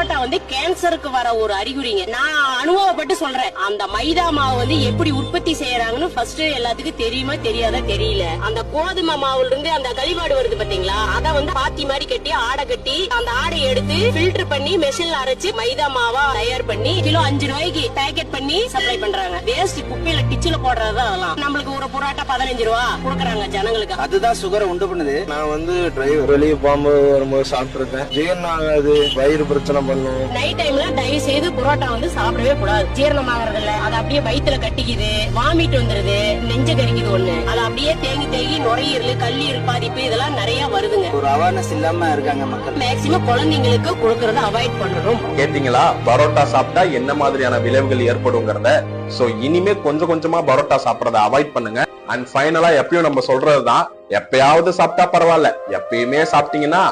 புரோட்டா வந்து கேன்சருக்கு வர ஒரு அறிகுறிங்க. நான் அனுபவப்பட்டு சொல்றேன். அந்த மைதா மாவு வந்து எப்படி உற்பத்தி செய்யறாங்கன்னு ஃபர்ஸ்ட் எல்லாத்துக்கும் தெரியுமா தெரியாதா தெரியல. அந்த கோதுமை மாவுல இருந்து அந்த கழிவாடு வருது பாத்தீங்களா, அத வந்து பாத்தி மாதிரி கட்டி ஆடை கட்டி அந்த ஆடை எடுத்து ஃபில்டர் பண்ணி மெஷின்ல அரைச்சு மைதா மாவா தயார் பண்ணி கிலோ 5 ரூபாய்க்கு பேக்கெட் பண்ணி சப்ளை பண்றாங்க. வேஸ்ட் குப்பையில டிச்சில போடுறது அதெல்லாம். நம்மளுக்கு ஒரு புரோட்டா 15 ரூபா கொடுக்கறாங்க ஜனங்களுக்கு. அதுதான் சுகரை உண்டு பண்ணுது. நான் வந்து டிரைவர் வெளியே போகும்போது வரும்போது சாப்பிட்டுருக்கேன். ஜீரணம் ஆகாது, வயிறு பிரச்சனை பண்ணும். நைட் டைம்ல தயவு செய்து புரோட்டா வந்து சாப்பிடவே கூடாது. ஜீரணம் ஆகிறது இல்ல, அது அப்படியே வயிற்றுல கட்டிக்குது, வாமிட் வந்துருது, நெஞ்ச கறிக்குது ஒண்ணு. அது அப்படியே தேங்கி தேங்கி நுரையீரல், கல்லீரல் பாதிப்பு இதெல்லாம் நிறைய வருதுங்க. ஒரு அவேர்னஸ் இல்லாம இருக்காங்க மக்கள். மேக்சிமம் குழந்தைங்களுக்கு கொடுக்கறத அவாய்ட் பண்ணணும். கேட்டீங்களா பரோட்டா சாப்பிட்டா என்ன மாதிரியான விளைவுகள் ஏற்படுங்கிறத? சோ இனிமே கொஞ்சம் கொஞ்சமா பரோட்டா சாப்பிடறத அவாய்ட் பண்ணுங்க. அண்ட் ஃபைனலா எப்பயும் நம்ம சொல்றதுதான், எப்பயாவது சாப்பிட்டா பரவாயில்ல, எப்பயுமே சாப்பிட்டீங்கன்னா